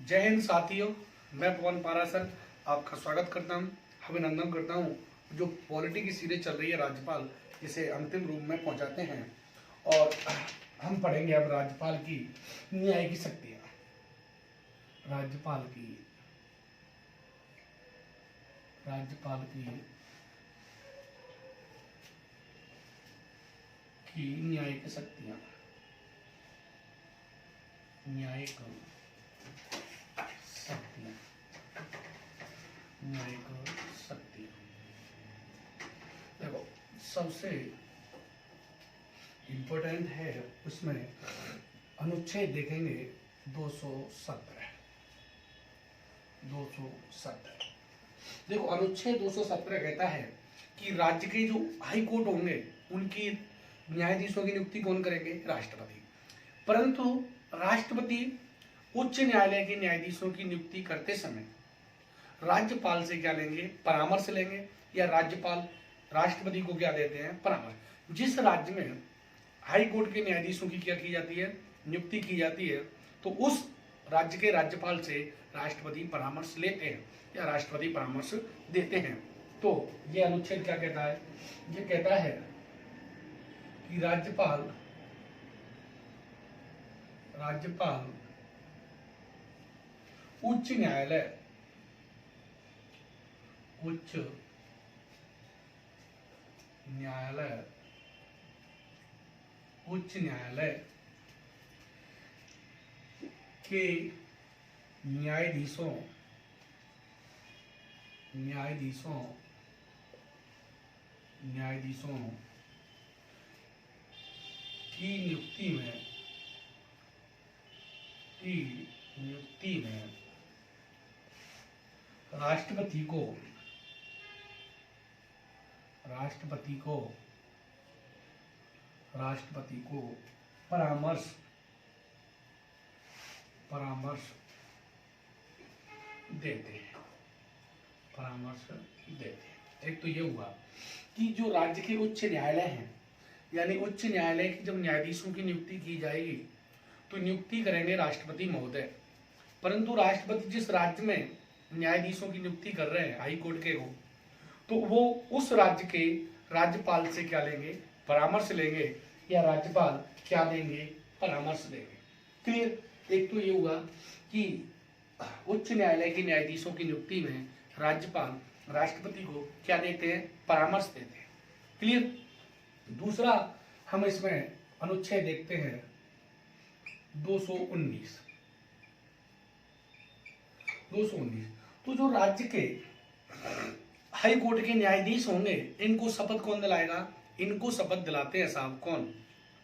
जय हिंद साथियों, मैं पवन पारासर आपका स्वागत करता हूं, अभिनंदन करता हूं। जो पॉलिटी की सीरीज चल रही है राज्यपाल, इसे अंतिम रूप में पहुंचाते हैं और हम पढ़ेंगे अब राज्यपाल की न्याय की शक्तियां। राज्यपाल की न्यायिक शक्तियां। न्यायिक शक्तियां। न्यायिक शक्तियां। देखो, सबसे इम्पोर्टेंट है उसमें अनुच्छेद देखेंगे 217। देखो, अनुच्छेद 217 कहता है कि राज्य के जो हाई कोर्ट होंगे उनकी न्यायाधीशों की नियुक्ति कौन करेंगे? राष्ट्रपति। परंतु राष्ट्रपति उच्च न्यायालय के न्यायाधीशों की नियुक्ति करते समय राज्यपाल से क्या लेंगे? परामर्श लेंगे, या राज्यपाल राष्ट्रपति को क्या देते हैं? परामर्श। जिस राज्य में हाई कोर्ट के न्यायाधीशों की क्या की जाती है? नियुक्ति की जाती है, तो उस राज्य के राज्यपाल से राष्ट्रपति परामर्श लेते हैं या राष्ट्रपति परामर्श देते हैं। तो ये अनुच्छेद क्या कहता है? ये कहता है कि राज्यपाल उच्च न्यायालय के न्यायाधीशों की नियुक्ति में राष्ट्रपति को परामर्श देते हैं। एक तो ये हुआ कि जो राज्य के उच्च न्यायालय हैं, यानी उच्च न्यायालय की जब न्यायाधीशों की नियुक्ति की जाएगी तो नियुक्ति करेंगे राष्ट्रपति महोदय। परंतु राष्ट्रपति जिस राज्य में न्यायाधीशों की नियुक्ति कर रहे हैं हाई कोर्ट के को, तो वो उस राज्य के राज्यपाल से क्या लेंगे? परामर्श लेंगे, या राज्यपाल क्या देंगे? परामर्श देंगे। क्लियर? एक तो ये हुआ कि उच्च न्यायालय के न्यायाधीशों की नियुक्ति में राज्यपाल राष्ट्रपति को क्या देते हैं? परामर्श देते हैं। क्लियर? दूसरा हम इसमें अनुच्छेद देखते हैं 219। तो जो राज्य के हाई कोर्ट के न्यायाधीश होंगे, इनको शपथ कौन दिलाएगा? इनको शपथ दिलाते हैं साहब कौन?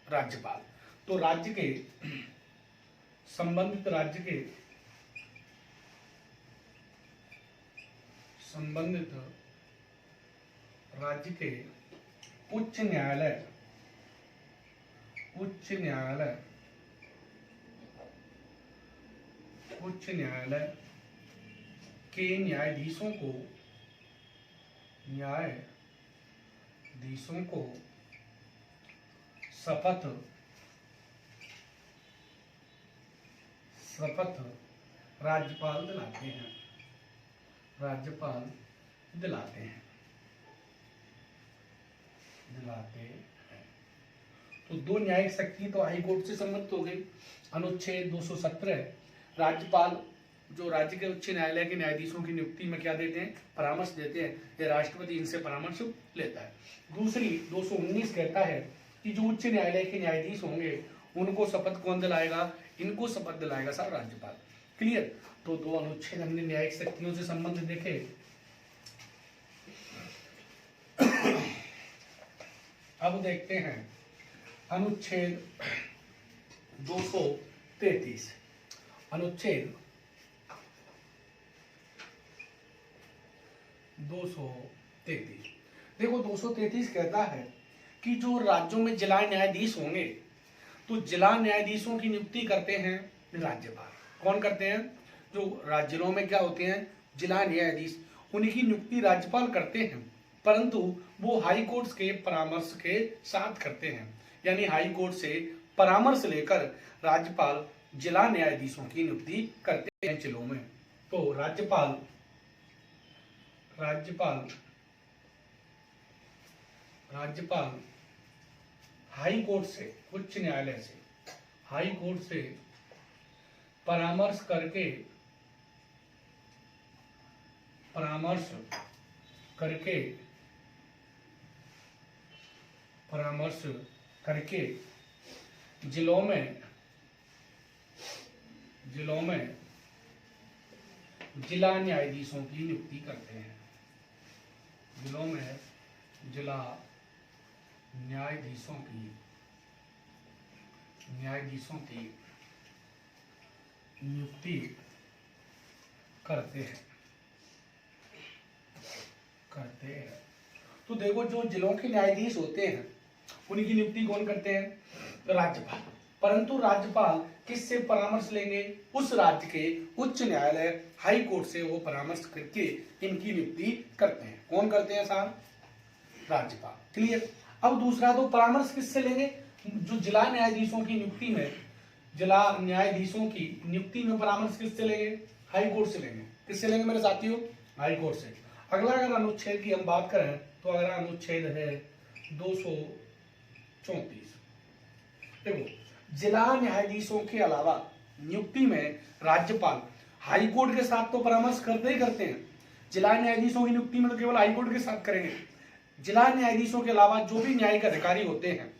राज्यपाल। तो राज्य के संबंधित राज्य के उच्च न्यायालय के न्यायाधीशों को शपथ राज्यपाल दिलाते हैं। तो दो न्यायिक शक्ति तो हाई कोर्ट से संबंधित हो गई। अनुच्छेद 217, राज्यपाल जो राज्य के उच्च न्यायालय के न्यायाधीशों की नियुक्ति में क्या देते हैं? परामर्श देते हैं, या राष्ट्रपति इनसे परामर्श लेता है। दूसरी 219 कहता है कि जो उच्च न्यायालय के न्यायाधीश होंगे उनको शपथ कौन दिलाएगा? इनको शपथ दिलाएगा साहब राज्यपाल। क्लियर? तो दो अनुच्छेद हमने न्यायिक शक्तियों से संबंध देखे। अब देखते हैं अनुच्छेद 233। अनुच्छेद 233। देखो, 233 कहता है कि जो राज्यों में जिला न्यायाधीश होंगे, तो जिला न्यायाधीशों की नियुक्ति करते हैं राज्यपाल। कौन करते हैं? जो जिलों में क्या होते हैं? जिला न्यायाधीश, उनकी नियुक्ति राज्यपाल करते हैं, परंतु वो हाई कोर्ट के परामर्श के साथ करते हैं। यानी हाई कोर्ट से परामर्श लेकर राज्यपाल जिला न्यायाधीशों की नियुक्ति करते हैं जिलों में। तो राज्यपाल राज्यपाल राज्यपाल हाई कोर्ट से, उच्च न्यायालय से, हाई कोर्ट से परामर्श करके परामर्श करके जिलों में जिला न्यायाधीशों की नियुक्ति करते हैं। जिलों में जिला न्यायाधीशों की नियुक्ति करते हैं। तो देखो, जो जिलों के न्यायाधीश होते हैं उनकी नियुक्ति कौन करते हैं? राज्यपाल। परंतु राज्यपाल किससे परामर्श लेंगे? उस राज्य के उच्च न्यायालय हाई कोर्ट से वो परामर्श करके इनकी नियुक्ति करते हैं। कौन करते हैं साहब? राज्यपाल। क्लियर। अब दूसरा, तो परामर्श किससे लेंगे? जो जिला न्यायाधीशों की नियुक्ति में परामर्श किससे लेंगे? हाई कोर्ट से लेंगे। किससे लेंगे मेरे साथियों? हाई कोर्ट से। अगला अगर अनुच्छेद की हम बात करें तो अगला अनुच्छेद है 234। देखो, जिला न्यायाधीशों के अलावा नियुक्ति में राज्यपाल हाई कोर्ट के साथ तो परामर्श करते ही करते हैं। जिला न्यायाधीशों की नियुक्ति में तो केवल हाई कोर्ट के साथ करेंगे। जिला न्यायाधीशों के अलावा जो भी न्यायिक अधिकारी होते हैं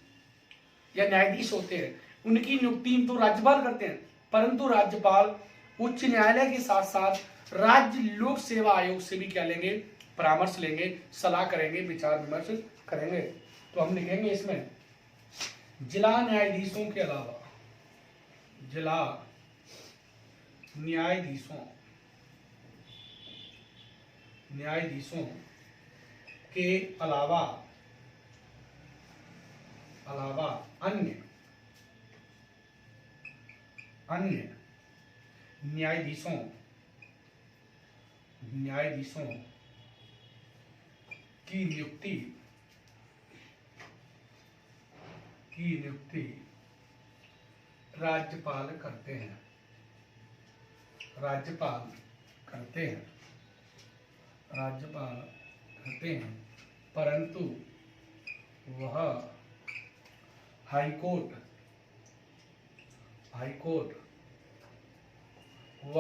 या न्यायाधीश होते हैं उनकी नियुक्ति तो राज्यपाल करते हैं, परंतु राज्यपाल उच्च न्यायालय के साथ साथ राज्य लोक सेवा आयोग से भी क्या लेंगे? परामर्श लेंगे, सलाह करेंगे, विचार विमर्श करेंगे। तो हम लिखेंगे इसमें जिला न्यायाधीशों के अलावा जिला न्यायाधीशों के अलावा अन्य न्यायाधीशों की नियुक्ति राज्यपाल करते हैं, परंतु वह हाई कोर्ट व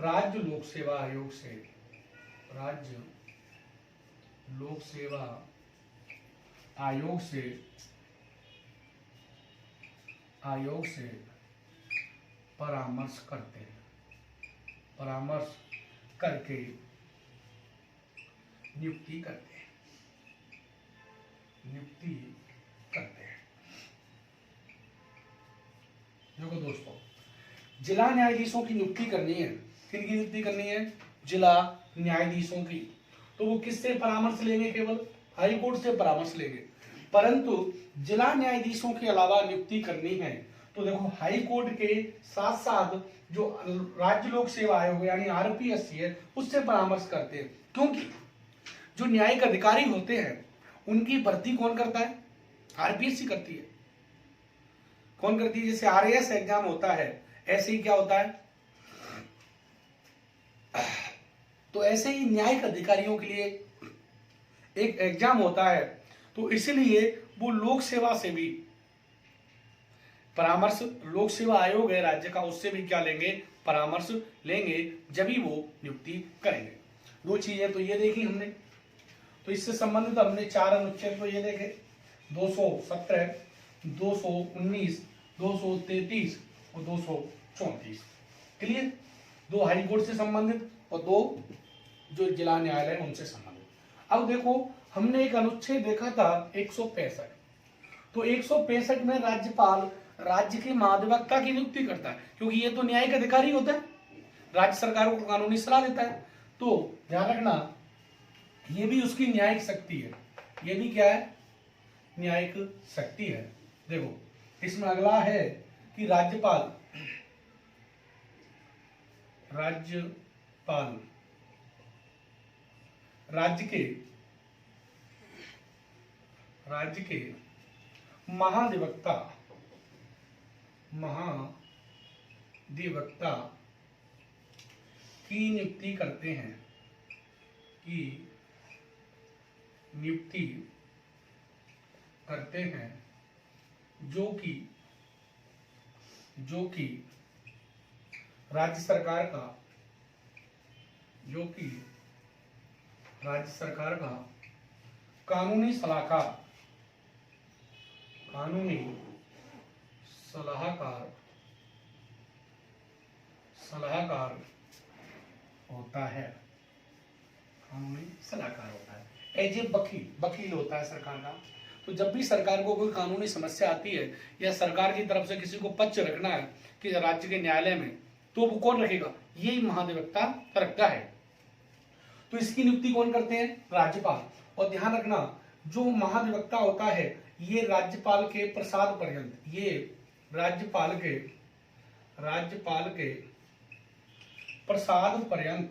राज्य लोक सेवा आयोग से परामर्श करके नियुक्ति करते हैं। देखो दोस्तों, जिला न्यायाधीशों की नियुक्ति करनी है। किनकी नियुक्ति करनी है? जिला न्यायाधीशों की। तो वो किससे परामर्श लेंगे? केवल हाई कोर्ट से परामर्श लेंगे। परंतु जिला न्यायाधीशों के अलावा नियुक्ति करनी है तो देखो, हाई कोर्ट के साथ साथ जो राज्य लोक सेवा आयोग यानी आरपीएससी है उससे परामर्श करते हैं। क्योंकि जो न्यायिक अधिकारी होते हैं उनकी भर्ती कौन करता है? आरपीएससी करती है। कौन करती है? जैसे आरएएस एग्जाम होता है ऐसे ही क्या होता है, तो ऐसे ही न्यायिक अधिकारियों के लिए एक एग्जाम होता है। तो इसलिए वो लोक सेवा से भी परामर्श, लोक सेवा आयोग है राज्य का, उससे भी क्या लेंगे? परामर्श लेंगे, जब ही वो नियुक्ति करेंगे। दो चीजें तो ये देखी हमने। तो इससे संबंधित हमने 4 अनुच्छेद तो ये देखे, 217, 219, 233 और 234। क्लियर? 2 हाई कोर्ट से संबंधित और 2 जो जिला न्यायालय उनसे संबंधित। अब देखो, हमने एक अनुच्छेद देखा था 165। तो 165 में राज्यपाल राज्य के महाधिवक्ता की नियुक्ति करता है, क्योंकि ये तो न्यायिक अधिकारी होता है, राज्य सरकारों को कानूनी सलाह देता है। तो ध्यान रखना, ये भी उसकी न्यायिक शक्ति है। ये भी क्या है? न्यायिक शक्ति है। देखो, इसमें अगला है कि राज्यपाल राज्य के महाधिवक्ता अधिवक्ता की नियुक्ति करते हैं, की नियुक्ति करते हैं, जो कि राज्य सरकार का, जो कि राज्य सरकार का कानूनी सलाहकार, कानूनी सलाहकार सलाहकार होता है, कानूनी सलाहकार होता है। एज ए वकील होता है सरकार का। तो जब भी सरकार को कोई कानूनी समस्या आती है या सरकार की तरफ से किसी को पक्ष रखना है कि राज्य के न्यायालय में, तो वो कौन रखेगा? यही महाधिवक्ता रखता है। तो इसकी नियुक्ति कौन करते हैं? राज्यपाल। और ध्यान रखना, जो महाधिवक्ता होता है ये राज्यपाल के प्रसाद पर्यंत, ये राज्यपाल के प्रसाद पर्यंत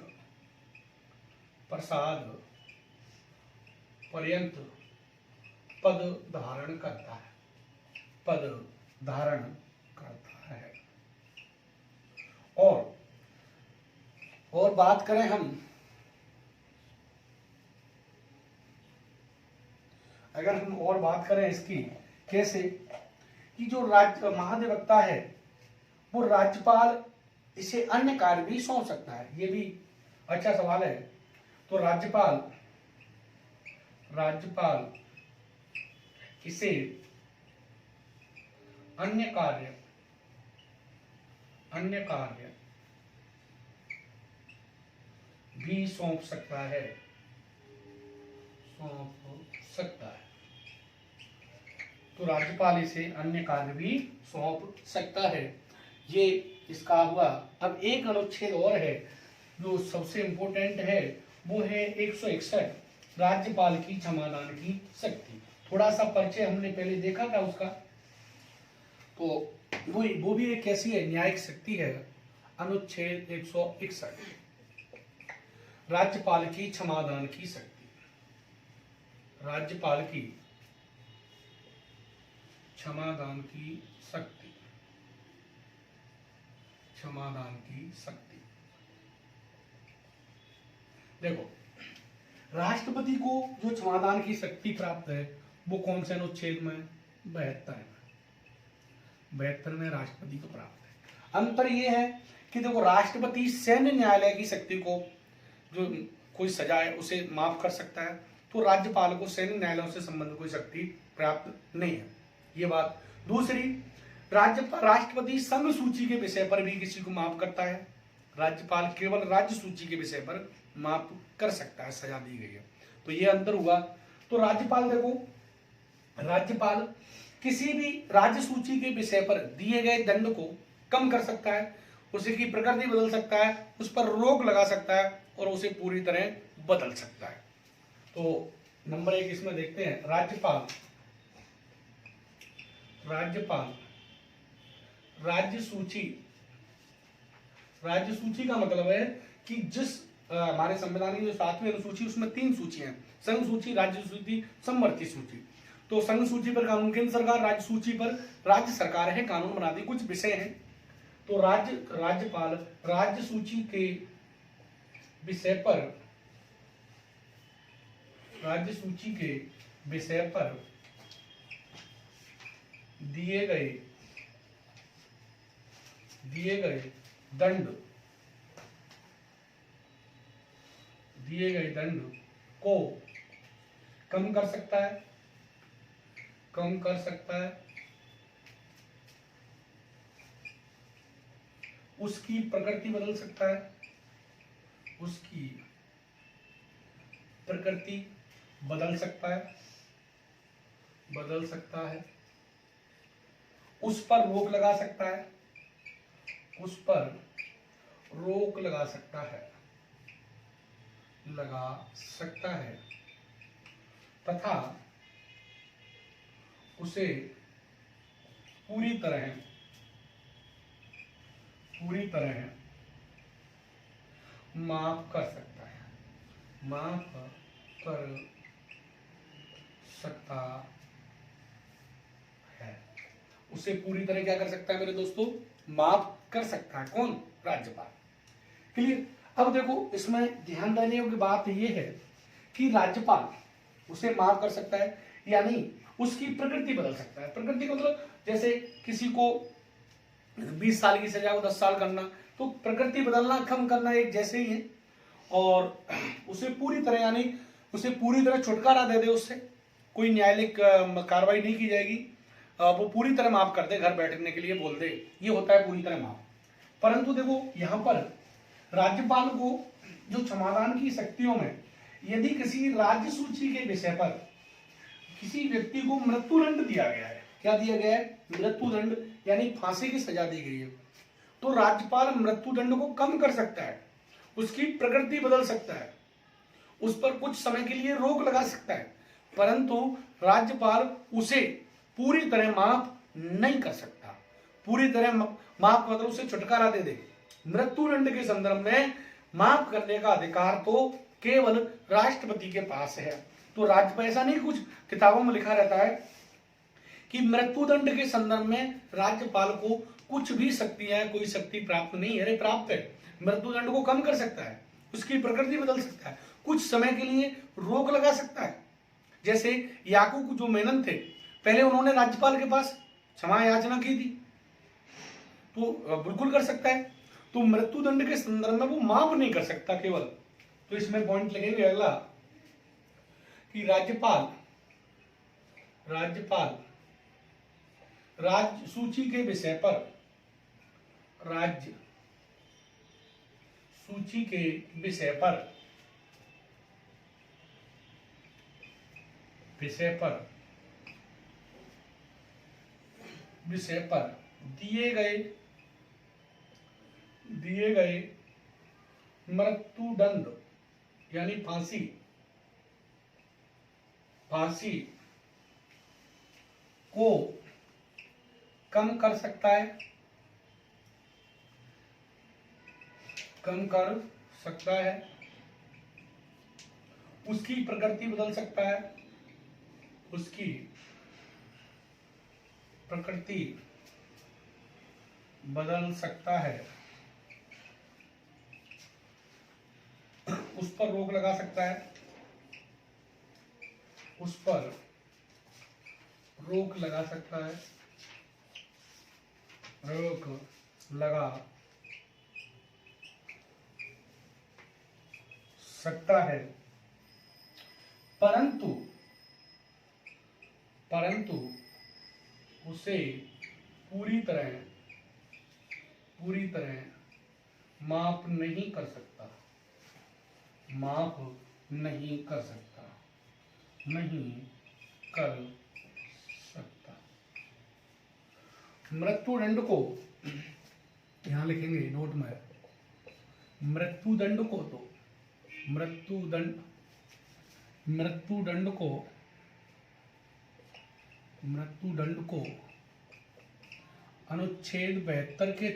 पद धारण करता है। और बात करें हम, अगर हम और बात करें इसकी, कैसे कि जो राज्य महाधिवक्ता है वो राज्यपाल इसे अन्य कार्य भी सौंप सकता है। ये भी अच्छा सवाल है। तो राज्यपाल इसे अन्य कार्य भी सौंप सकता है। तो राज्यपाल इसे अन्य कार्य भी सौंप सकता है। ये इसका हुआ। अब एक अनुच्छेद और है जो सबसे इंपॉर्टेंट है, वो है 161, राज्यपाल की क्षमादान की शक्ति। थोड़ा सा परिचय हमने पहले देखा था उसका। तो वो भी एक कैसी है? न्यायिक शक्ति है। अनुच्छेद 161, राज्यपाल की क्षमादान की शक्ति। राज्यपाल की क्षमादान की शक्ति। देखो, राष्ट्रपति को जो क्षमादान की शक्ति प्राप्त है वो कौन से अनुच्छेद में? 72 में राष्ट्रपति को प्राप्त है। अंतर ये है कि देखो, राष्ट्रपति सैन्य न्यायालय की शक्ति को, जो कोई सजा है उसे माफ कर सकता है, तो राज्यपाल को सैन्य न्यायालयों से संबंधित कोई शक्ति प्राप्त नहीं है। ये बात। दूसरी, राष्ट्रपति संघ सूची के विषय पर भी किसी को माफ करता है, राज्यपाल केवल राज्य सूची के विषय पर माफ कर सकता है, सजा दी गई है। तो ये अंतर हुआ। तो राज्यपाल, देखो, राज्यपाल किसी भी राज्य सूची के विषय पर दिए गए दंड को कम कर सकता है, उसकी प्रकृति बदल सकता है, उस पर रोक लगा सकता है और उसे पूरी तरह बदल सकता है। तो नंबर 1 इसमें देखते हैं, राज्यपाल राज्य सूची का मतलब है कि जिस हमारे संविधान की जो 7वीं अनुसूची, उसमें 3 सूचियां हैं, संघ सूची, राज्य सूची, समवर्ती सूची। तो संघ सूची पर कानून केंद्र सरकार, राज्य सूची पर राज्य सरकार है कानून बनाती, कुछ विषय हैं। तो राज्यपाल राज्य सूची के विषय पर दिए गए दंड को कम कर सकता है, उसकी प्रकृति बदल सकता है, बदल सकता है, उस पर रोक लगा सकता है, तथा उसे पूरी तरह माफ कर सकता है। उसे पूरी तरह क्या कर सकता है मेरे दोस्तों? माफ कर सकता है। कौन? राज्यपाल। क्लियर? अब देखो इसमें ध्यान देने योग्य बात यह है कि राज्यपाल उसे माफ कर सकता है, यानी उसकी प्रकृति बदल सकता है। प्रकृति का मतलब जैसे किसी को 20 साल की सजा को 10 साल करना, तो प्रकृति बदलना कम करना एक जैसे ही है। और उसे पूरी तरह यानी उसे पूरी तरह छुटकारा दे दे, उससे कोई न्यायालयिक कार्रवाई नहीं की जाएगी, वो पूरी तरह माफ कर दे, घर बैठने के लिए बोल दे, ये होता है पूरी तरह माफ। परंतु देखो यहाँ पर राज्यपाल को जो क्षमादान की शक्तियों में यदि किसी राज्य सूची के विषय पर किसी व्यक्ति को मृत्युदंड दिया गया है, क्या दिया गया है? मृत्युदंड, यानी फांसी की सजा दी गई है, तो राज्यपाल मृत्युदंड को कम कर सकता है, उसकी प्रकृति बदल सकता है, उस पर कुछ समय के लिए रोक लगा सकता है, परंतु राज्यपाल उसे पूरी तरह माफ नहीं कर सकता। पूरी तरह माफ मतलब उसे छुटकारा दे दे। मृत्युदंड के संदर्भ में माफ करने का अधिकार तो केवल राष्ट्रपति के पास है। तो राज्यपाल, ऐसा नहीं कुछ किताबों में लिखा रहता है कि मृत्युदंड के संदर्भ में राज्यपाल को कुछ भी शक्तियां, कोई शक्ति प्राप्त नहीं है। अरे प्राप्त है, मृत्युदंड को कम कर सकता है, उसकी प्रकृति बदल सकता है, कुछ समय के लिए रोक लगा सकता है। जैसे याकूब जो मेनन थे, पहले उन्होंने राज्यपाल के पास क्षमा याचना की थी, तो बिल्कुल कर सकता है। तो मृत्युदंड के संदर्भ में वो माफ नहीं कर सकता केवल। तो इसमें पॉइंट लगेंगे अगला कि राज्यपाल राज्य सूची के विषय पर, राज्य सूची के विषय पर दिए गए मृत्युदंड यानी फांसी को कम कर सकता है, उसकी प्रकृति बदल सकता है, उस पर रोक लगा सकता है, रोक लगा सकता है, परंतु उसे पूरी तरह माफ नहीं कर सकता, मृत्युदंड को यहां लिखेंगे नोट में, मृत्युदंड को अनुच्छेद 72 के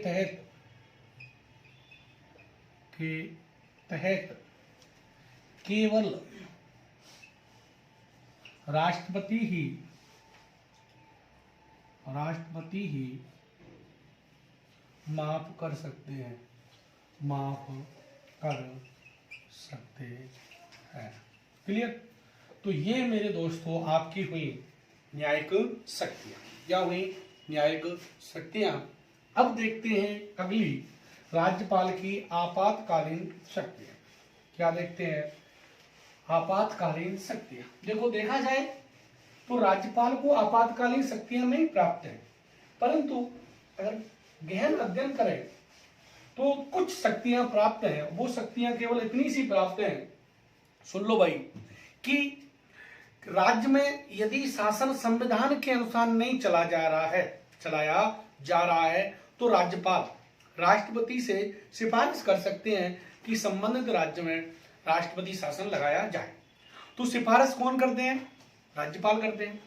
तहत केवल राष्ट्रपति ही माफ कर सकते हैं। क्लियर? तो ये मेरे दोस्तों आपकी हुई न्यायिक शक्तियां, क्या हुई? न्यायिक शक्तियां। अब देखते हैं अगली, राज्यपाल की आपातकालीन शक्तियां। क्या देखते हैं? आपातकालीन शक्तियां। देखो, देखा जाए तो राज्यपाल को आपातकालीन शक्तियां नहीं प्राप्त है, परंतु अगर गहन अध्ययन करें तो कुछ शक्तियां प्राप्त हैं। वो शक्तियां केवल इतनी सी प्राप्त हैं, सुन लो भाई, कि राज्य में यदि शासन संविधान के अनुसार नहीं चलाया जा रहा है तो राज्यपाल राष्ट्रपति से सिफारिश कर सकते हैं कि संबंधित राज्य में राष्ट्रपति शासन लगाया जाए। तो सिफारिश कौन करते हैं? राज्यपाल करते हैं।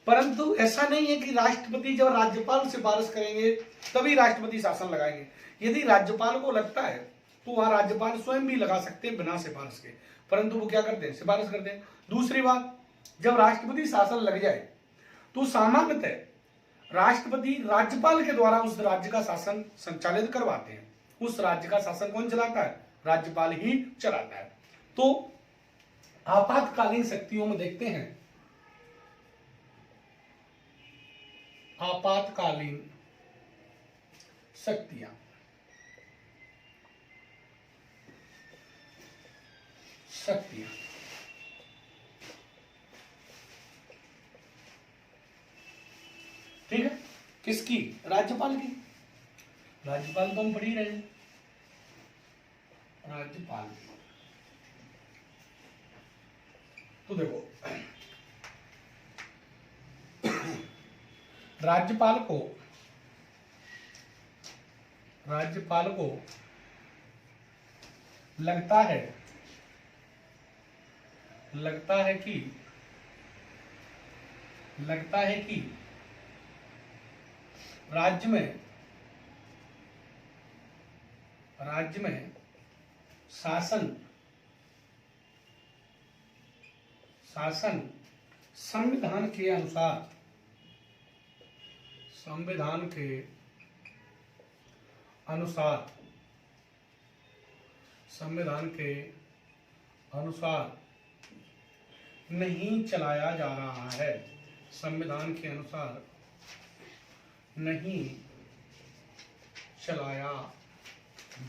परंतु ऐसा नहीं है कि राष्ट्रपति जब राज्यपाल सिफारिश करेंगे तभी राष्ट्रपति शासन लगाएंगे। यदि राज्यपाल को लगता है तो वहां राज्यपाल स्वयं भी लगा सकते हैं बिना सिफारिश के, परंतु वो क्या करते हैं? सिफारिश करते हैं। दूसरी बात, जब राष्ट्रपति शासन लग जाए तो सामान्यतः राष्ट्रपति राज्यपाल के द्वारा उस राज्य का शासन संचालित करवाते हैं। उस राज्य का शासन कौन चलाता है? राज्यपाल ही चलाता है। तो आपातकालीन शक्तियों में देखते हैं, आपातकालीन शक्तियां, ठीक है, किसकी? राज्यपाल की। राज्यपाल तो हम पढ़ ही रहे हैं, राज्यपाल की। तो देखो, राज्यपाल को लगता है कि राज्य में शासन संविधान के अनुसार नहीं चलाया जा रहा है। संविधान के अनुसार नहीं चलाया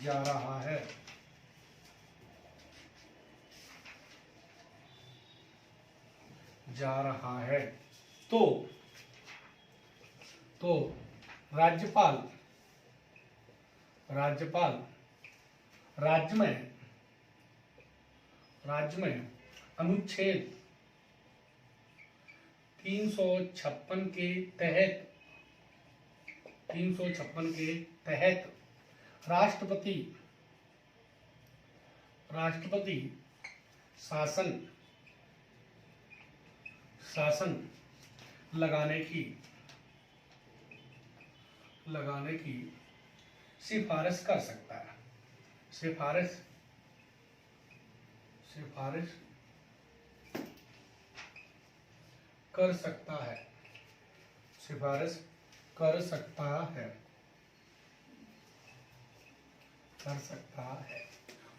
जा रहा है। तो राज्यपाल राज्य में अनुच्छेद 356 के तहत राष्ट्रपति शासन लगाने की सिफारिश कर सकता है। सिफारिश कर सकता है।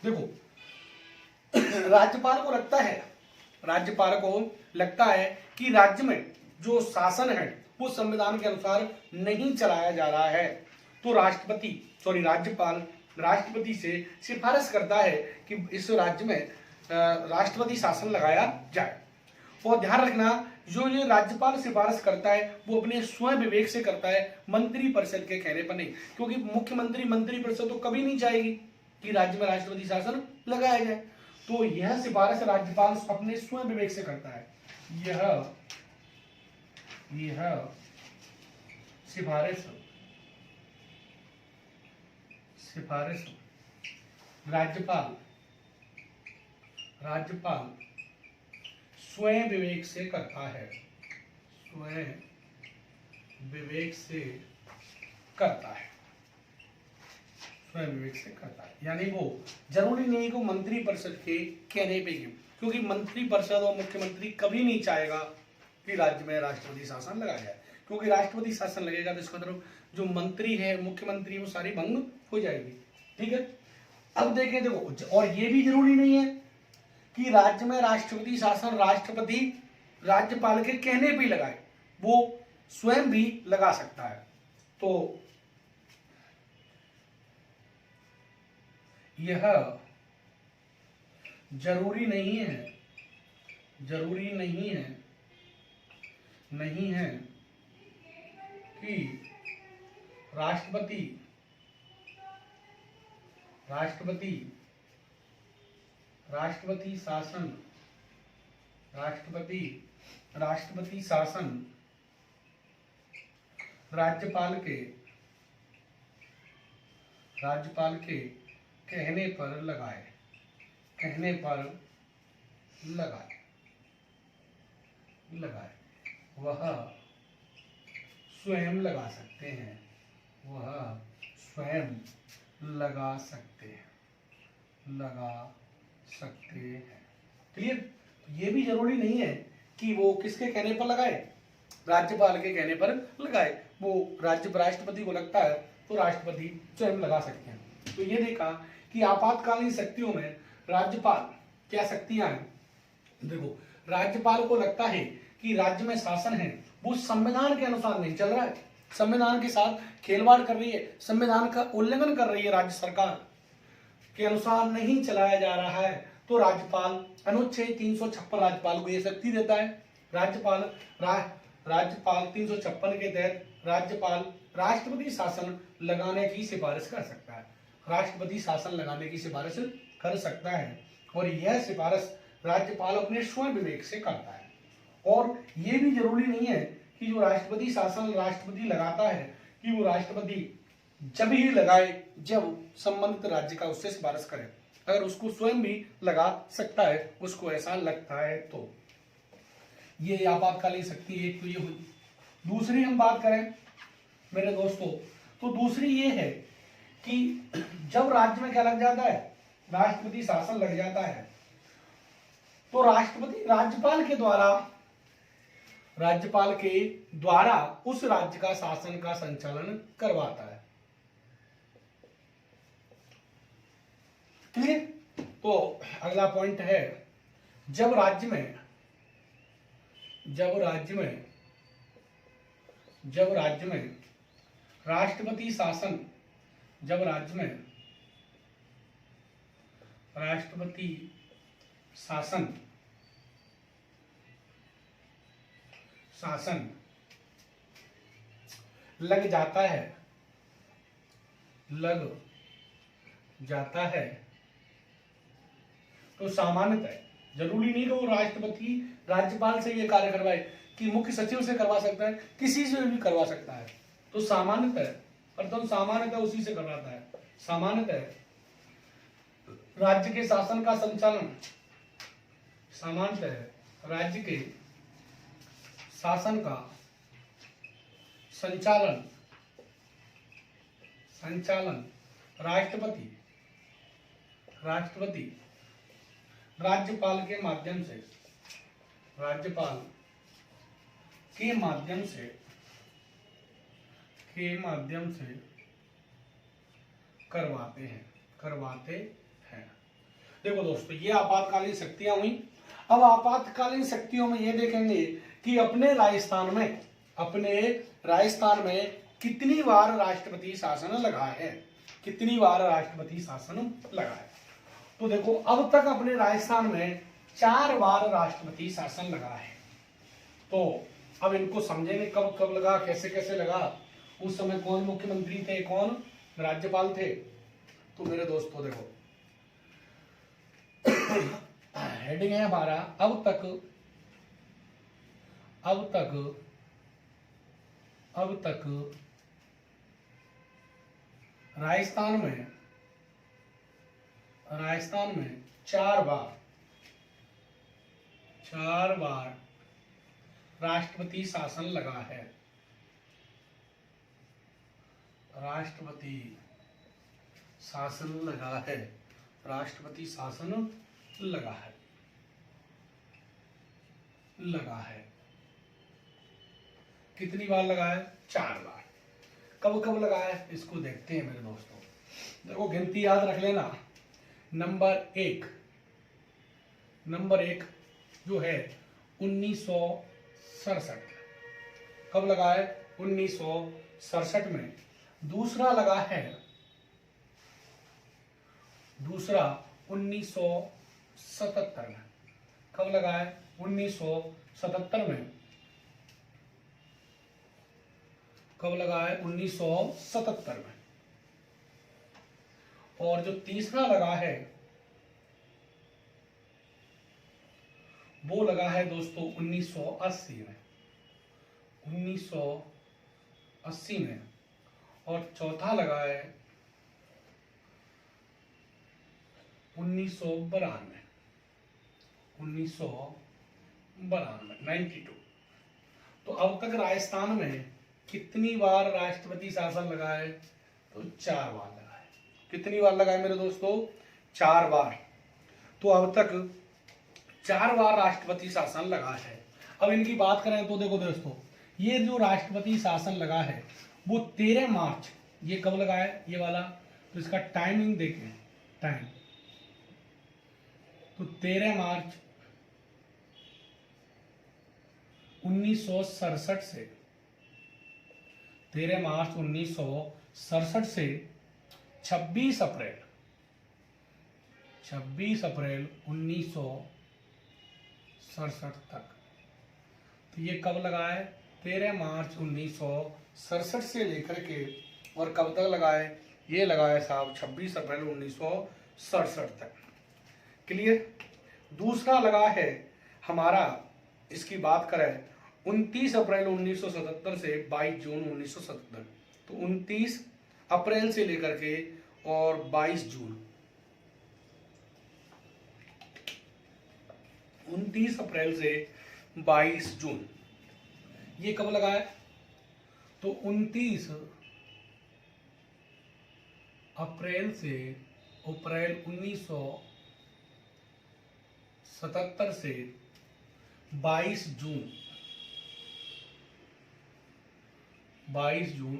देखो, राज्यपाल को लगता है कि राज्य में जो शासन है वो संविधान के अनुसार नहीं चलाया जा रहा है, तो राष्ट्रपति से सिफारिश करता है कि इस राज्य में राष्ट्रपति शासन लगाया जाए। और ध्यान रखना, जो ये राज्यपाल सिफारिश करता है वो अपने स्वयं विवेक से करता है, मंत्रिपरिषद के कहने पर नहीं, क्योंकि मंत्रिपरिषद तो कभी नहीं चाहेगी कि राज्य में राष्ट्रपति शासन लगाया जाए। तो यह सिफारिश राज्यपाल अपने स्वयं विवेक से करता है। यह सिफारिश राज्यपाल स्वयं विवेक से करता है। यानी वो जरूरी नहीं कि मंत्रिपरिषद के कहने पे ही, क्योंकि मंत्रिपरिषद और मुख्यमंत्री कभी नहीं चाहेगा कि राज्य में राष्ट्रपति शासन लगाया जाए, क्योंकि राष्ट्रपति शासन लगेगा तो इसका मतलब जो मंत्री है, मुख्यमंत्री, वो सारी भंग हो जाएगी। ठीक है, अब देखें, देखो, और ये भी जरूरी नहीं है कि राज्य में राष्ट्रपति शासन राष्ट्रपति राज्यपाल के कहने पे लगाए, वो स्वयं भी लगा सकता है। तो यह जरूरी नहीं है कि राष्ट्रपति शासन राज्यपाल के कहने पर लगाए। वह स्वयं लगा सकते हैं। क्लियर? ये भी जरूरी नहीं है कि वो किसके कहने पर लगाए, राज्यपाल के कहने पर लगाए, वो राष्ट्रपति को लगता है तो राष्ट्रपति स्वयं लगा सकते हैं। तो ये देखा कि आपातकालीन शक्तियों में राज्यपाल क्या शक्तियां हैं। देखो, राज्यपाल को लगता है कि राज्य में शासन है वो संविधान के अनुसार नहीं चल रहा है, संविधान के साथ खेलवाड़ कर रही है, संविधान का उल्लंघन कर रही है, राज्य सरकार के अनुसार नहीं चलाया जा रहा है, तो राज्यपाल अनुच्छेद 356 राज्यपाल को यह शक्ति देता है। राज्यपाल 356 के तहत राज्यपाल राष्ट्रपति शासन लगाने की सिफारिश कर सकता है, राष्ट्रपति शासन लगाने की सिफारिश कर सकता है, और यह सिफारिश राज्यपाल अपने स्वयं विवेक से करता है। और यह भी जरूरी नहीं है कि जो राष्ट्रपति शासन राष्ट्रपति लगाता है कि वो राष्ट्रपति जब ही लगाए जब संबंधित राज्य का उससे सिफारिश करे, अगर उसको स्वयं भी लगा सकता है, उसको ऐसा लगता है तो। ये आपातकालीन शक्ति एक तो ये हुई। दूसरी हम बात करें मेरे दोस्तों, तो दूसरी ये है कि जब राज्य में क्या लग जाता है, राष्ट्रपति शासन लग जाता है, तो राष्ट्रपति राज्यपाल के द्वारा उस राज्य का शासन का संचालन करवाता है। क्लियर? तो अगला पॉइंट है, जब राज्य में राष्ट्रपति शासन लग जाता है तो सामान्यतः, जरूरी नहीं कि वो राष्ट्रपति राज्यपाल से ये कार्य करवाए, कि मुख्य सचिव से करवा सकता है, किसी से भी करवा सकता है, तो सामान्यतः उसी से करवाता है। सामान्यतः राज्य के शासन का संचालन, राज्य के शासन का संचालन राष्ट्रपति राज्यपाल के माध्यम से करवाते हैं। देखो दोस्तों, ये आपातकालीन शक्तियां हुई। अब आपातकालीन शक्तियों में ये देखेंगे कि अपने राजस्थान में कितनी बार राष्ट्रपति शासन लगा है, तो देखो अब तक अपने राजस्थान में 4 बार राष्ट्रपति शासन लगा है। तो अब इनको समझेंगे कब कब लगा, कैसे कैसे लगा, उस समय कौन मुख्यमंत्री थे, कौन राज्यपाल थे। तो मेरे दोस्तों देखो, हेडिंग है हमारा अब तक राजस्थान में 4 बार राष्ट्रपति शासन लगा है। राष्ट्रपति शासन लगा है। कितनी बार लगा है? 4 बार। कब कब लगा है इसको देखते हैं मेरे दोस्तों। देखो गिनती याद रख लेना। नंबर एक जो है 1967। कब लगा है? 1967 में। दूसरा 1977 में। कब लगा है? 1977 में। कब लगा है? 1977 में। और जो तीसरा लगा है वो लगा है दोस्तों 1980 में। 1980 में। और चौथा लगा है 1992। 92। तो अब तक राजस्थान में कितनी बार राष्ट्रपति शासन लगा है? तो 4 बार लगा है। कितनी बार लगा है मेरे दोस्तों? 4 बार। तो अब तक 4 बार राष्ट्रपति शासन लगा है। अब इनकी बात करें तो देखो दोस्तों, ये जो राष्ट्रपति शासन लगा है वो 13 मार्च, ये कब लगा है ये वाला, तो इसका टाइमिंग देखें, टाइम तो 13 मार्च 1967 से, 13 मार्च 1967 से 26 अप्रैल 1967 तक। तो ये कब लगा है, 13 मार्च 1967 से लेकर के और कब तक लगा है, ये लगा है साहब 26 अप्रैल 1967 तक। क्लियर। दूसरा लगा है हमारा, इसकी बात करें 29 अप्रैल 1977 से 22 जून 1977, तो 29 अप्रैल से लेकर के और 22 जून, 29 अप्रैल से 22 जून ये कब लगा है, तो 29 अप्रैल से अप्रैल 1977 से 22 जून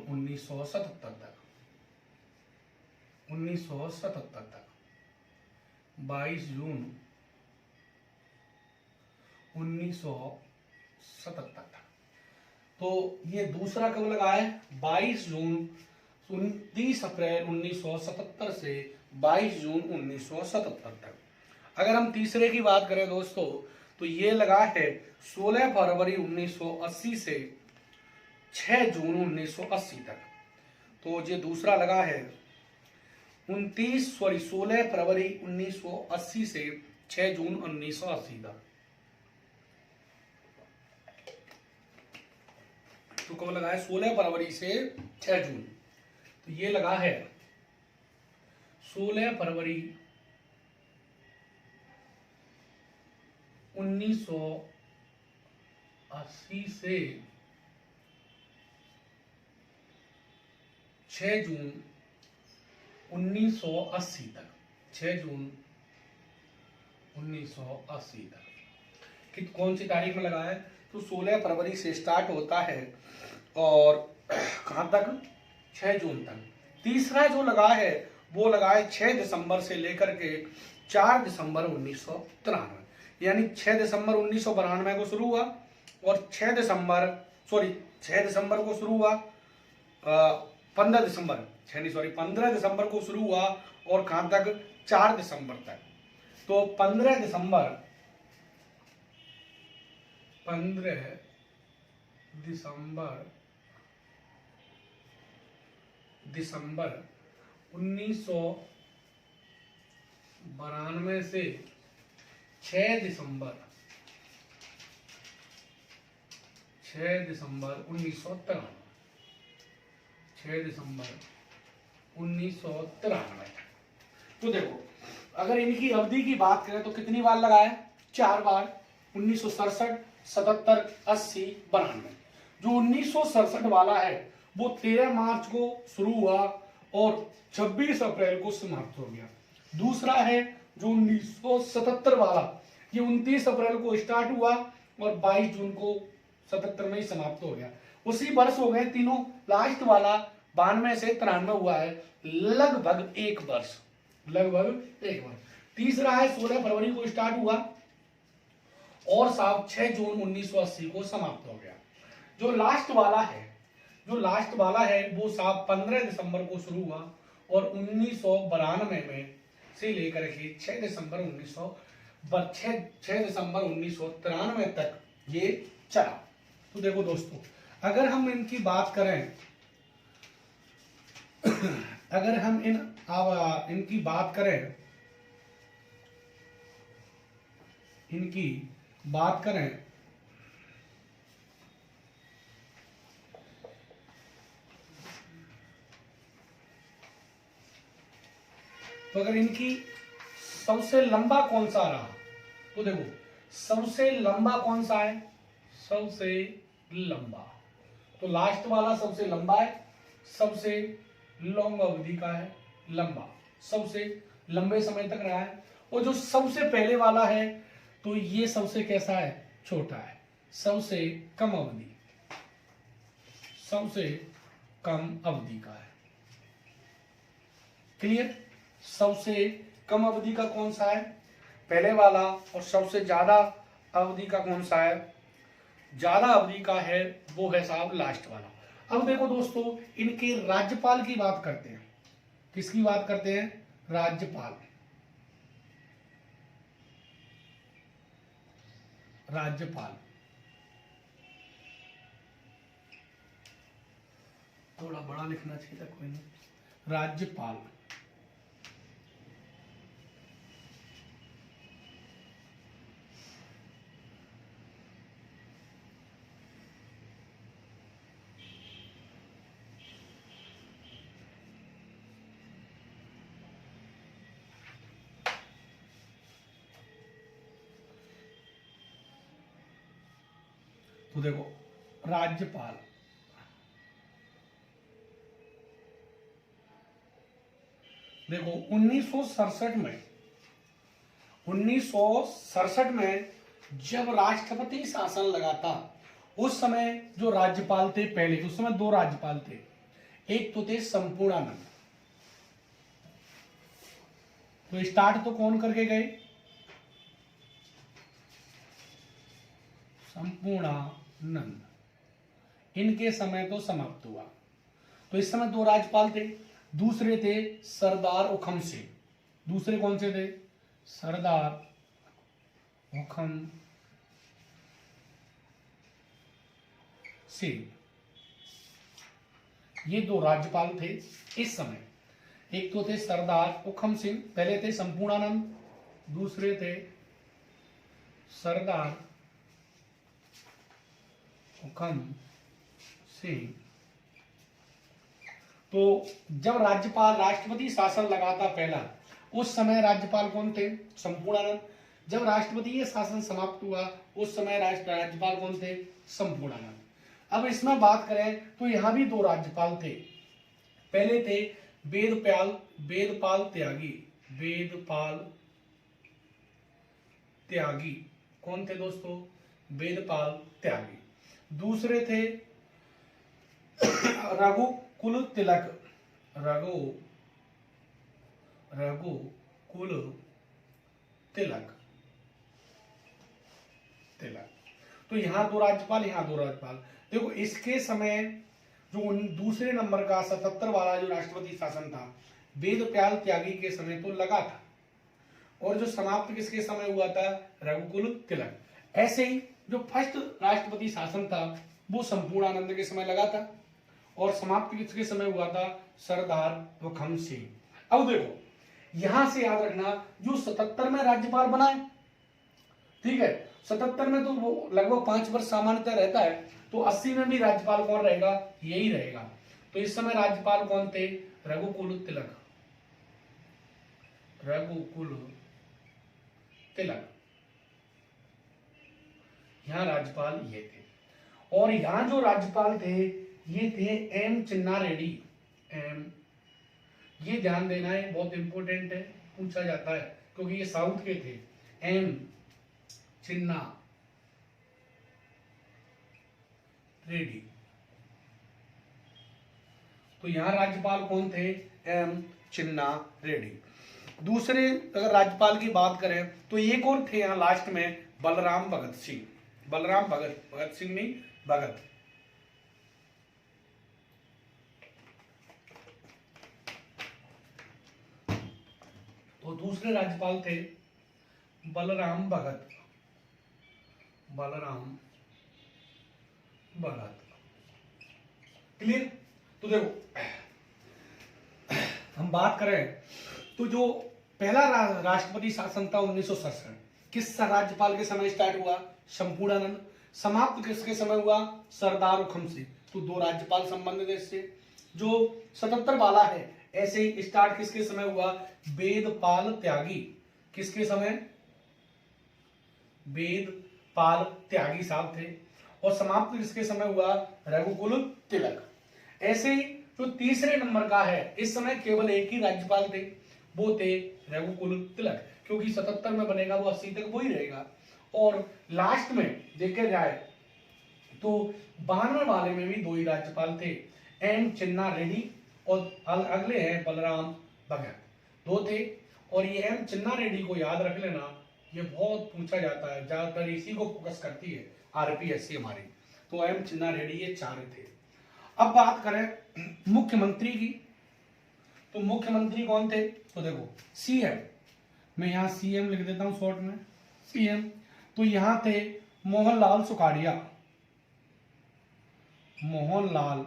1977 तक, 1977 तक 22 जून 1977 तक। तो ये दूसरा कब लगा है, 22 जून 29 अप्रैल 1977 से 22 जून 1977 तक। अगर हम तीसरे की बात करें दोस्तों, तो ये लगा है 16 फरवरी 1980 से 6 जून 1980 तक। तो ये दूसरा लगा है 16 फरवरी 1980 से 6 जून 1980 तक। तो कब लगा है, 16 फरवरी से 6 जून, तो ये लगा है 16 फरवरी 1980 से 6 जून 1980 तक, 6 जून 1980 तक। कि कौन सी तारीख में लगा है, तो 16 फरवरी से स्टार्ट होता है और कहां तक, 6 जून तक। तीसरा जो लगा है वो लगा है 6 दिसंबर से लेकर के 4 दिसंबर 1993, यानी 6 दिसंबर 1992 को शुरू हुआ और 6 दिसंबर को शुरू हुआ, 15 दिसंबर को शुरू हुआ और कहां तक, 4 दिसंबर तक। तो 15 दिसंबर 1992 से 6 दिसंबर 1993, 6 दिसंबर 1993। तो देखो अगर इनकी अवधि की बात करें तो कितनी बार लगा है, 4 बार, 1967, 77, 80, 92। जो 1967 वाला है वो 13 मार्च को शुरू हुआ और 26 अप्रैल को समाप्त हो गया। दूसरा है जो 1977 वाला, ये 29 अप्रैल को स्टार्ट हुआ और 22 जून को 77 में ही समाप्त हो गया। उसी वर्ष हो गए तीनों। लास्ट वाला 92 से 93 हुआ है, लगभग एक वर्ष। तीसरा है 16 फरवरी को स्टार्ट हुआ और साहब 6 जून 1980 को समाप्त हो गया। जो लास्ट वाला है वो साहब 15 दिसंबर को शुरू हुआ और 1992 में से लेकर के 6 दिसंबर 1993 तक ये चला। तो देखो दोस्तों, अगर हम इनकी बात करें इनकी बात करें तो अगर इनकी सबसे लंबा कौन सा रहा, तो देखो सबसे लंबा कौन सा है, सबसे लंबा तो लास्ट वाला सबसे लंबा है, सबसे लॉन्ग अवधि का है लंबा, सबसे लंबे समय तक रहा है। और जो सबसे पहले वाला है तो ये सबसे कैसा है, छोटा है, सबसे कम अवधि। सबसे कम अवधि का है। क्लियर? सबसे कम अवधि का कौन सा है? पहले वाला। और सबसे ज्यादा अवधि का कौन सा है? ज्यादा अवधि का है वो है साहब लास्ट वाला। अब देखो दोस्तों, इनके राज्यपाल की बात करते हैं। किसकी बात करते हैं? राज्यपाल। राज्यपाल थोड़ा बड़ा लिखना चाहिए था, कोई नहीं। राज्यपाल तो देखो, राज्यपाल देखो 1967 में जब राष्ट्रपति शासन लगा था, उस समय जो राज्यपाल थे, पहले उस समय दो राज्यपाल थे। एक तो थे संपूर्णानंद। तो स्टार्ट तो कौन करके गए? संपूर्णानंद। इनके समय तो समाप्त हुआ। तो इस समय दो राज्यपाल थे। दूसरे थे सरदार उखम सिंह। दूसरे कौन से थे? सरदार उखम सिंह। ये दो राज्यपाल थे इस समय। एक तो थे सरदार उखम सिंह, पहले थे संपूर्णानंद, दूसरे थे सरदार उखम सिंह। तो जब राष्ट्रपति शासन लगा था पहला, उस समय राज्यपाल कौन थे? संपूर्णानंद। जब राष्ट्रपति ये शासन समाप्त हुआ, उस समय राज्यपाल कौन थे? संपूर्णानंद। अब इसमें बात करें तो यहां भी दो राज्यपाल थे। पहले थे वेदपाल त्यागी। कौन थे दोस्तों? वेदपाल त्यागी। दूसरे थे रघुकुल तिलक। तो यहां दो राज्यपाल, यहां दो राज्यपाल। देखो, इसके समय जो दूसरे नंबर का 77 वाला जो राष्ट्रपति शासन था, वेदपाल त्यागी के समय तो लगा था, और जो समाप्त किसके समय हुआ था? रघुकुल तिलक। ऐसे ही जो फर्स्ट राष्ट्रपति शासन था वो संपूर्णानंद के समय लगा था, और समाप्त किसके समय हुआ था? सरदार उखम सिंह। अब देखो, यहां से याद रखना, जो 77 में राज्यपाल बनाए, ठीक है, 77 में तो वो लगभग 5 वर्ष सामान्यतः रहता है, तो 80 में भी राज्यपाल कौन रहेगा? यही रहेगा। तो इस समय राज्यपाल कौन थे? रघुकुल तिलक। यहां राज्यपाल ये थे। और यहां जो राज्यपाल थे ये थे एम चिन्ना रेड्डी। ये ध्यान देना है, बहुत इंपॉर्टेंट है, पूछा जाता है, क्योंकि ये साउथ के थे। एम चिन्ना रेड्डी। तो यहां राज्यपाल कौन थे? एम चिन्ना रेड्डी। दूसरे अगर राज्यपाल की बात करें तो ये कौन थे यहां लास्ट में? बलराम भगत सिंह। भगत सिंह नहीं, भगत। तो दूसरे राज्यपाल थे बलराम भगत। क्लियर? तो देखो, हम बात करें तो जो पहला राष्ट्रपति शासन था 1967, किस राज्यपाल के समय स्टार्ट हुआ? संपूर्णानंद। समाप्त किसके समय हुआ? सरदार उखम सिंह। तो दो राज्यपाल संबंधित है इससे। जो 77 वाला है, ऐसे ही स्टार्ट किसके समय हुआ? वेदपाल त्यागी। किसके समय? वेदपाल त्यागी साहब थे। और समाप्त किसके समय हुआ? रघुकुल तिलक। ऐसे ही जो तीसरे नंबर का है, इस समय केवल एक ही राज्यपाल थे, वो थे रघुकुल तिलक, क्योंकि 77 में बनेगा वो 80 तक वो ही रहेगा। और लास्ट में देखा जाए तो 92 वाले में भी 2 ही राज्यपाल थे, एम चिन्ना रेड्डी और अगले हैं बलराम भगत, 2 थे। और ये एम चिन्ना रेड्डी को याद रख लेना, ये बहुत पूछा जाता है, ज्यादातर इसी को फोकस करती है आरपीएससी हमारी। तो एम चिन्ना रेड्डी ये 4 थे। अब बात करें मुख्यमंत्री की, तो मुख्यमंत्री कौन थे? तो देखो सीएम, मैं यहाँ सीएम लिख देता हूं शॉर्ट में, सीएम। तो यहां थे मोहनलाल सुखाड़िया, मोहनलाल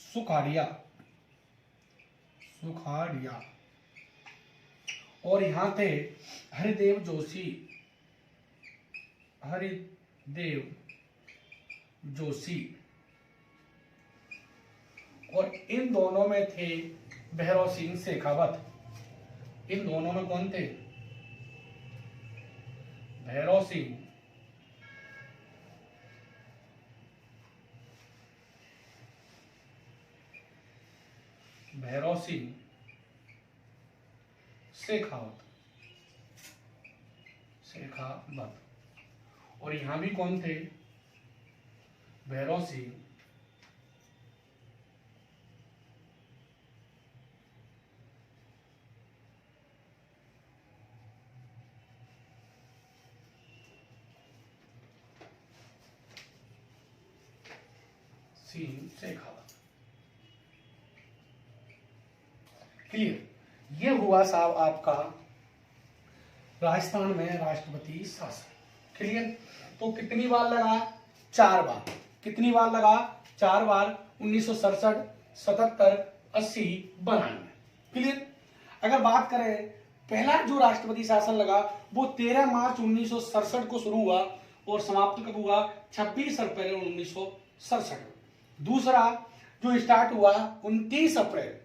सुखाड़िया, सुखाड़िया। और यहां थे हरिदेव जोशी, हरिदेव जोशी। और इन दोनों में थे भैरव सिंह शेखावत। इन दोनों में कौन थे? भैरव सिंह शेखावत, शेखावत। और यहां भी कौन थे? भैरव सिंह शेखावत। क्लियर? ये हुआ साहब आपका राजस्थान में राष्ट्रपति शासन। क्लियर? तो कितनी बार लगा? 4 बार। कितनी बार लगा? 4 बार, 1967, 77, 80, 92। क्लियर? अगर बात करें पहला जो राष्ट्रपति शासन लगा वो 13 मार्च 1967 को शुरू हुआ और समाप्त कब हुआ? 26 अप्रैल 1967। दूसरा जो स्टार्ट हुआ 29 अप्रैल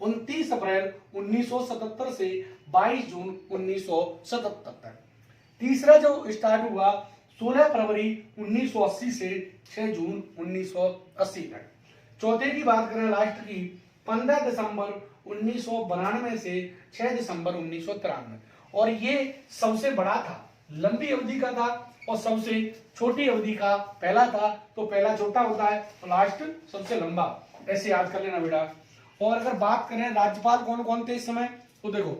1977 से 22 जून 1977 तक। तीसरा जो स्टार्ट हुआ 16 फरवरी 1980 से 6 जून 1980 तक। चौथे की बात करें लास्ट की, 15 दिसंबर 1992 से 6 दिसंबर 1993। और ये सबसे बड़ा था, लंबी अवधि का था, और सबसे छोटी अवधि का पहला था। तो पहला छोटा होता है तो लास्ट सबसे लंबा, ऐसे याद कर लेना बेटा। और अगर बात करें राज्यपाल कौन कौन थे इस समय, तो देखो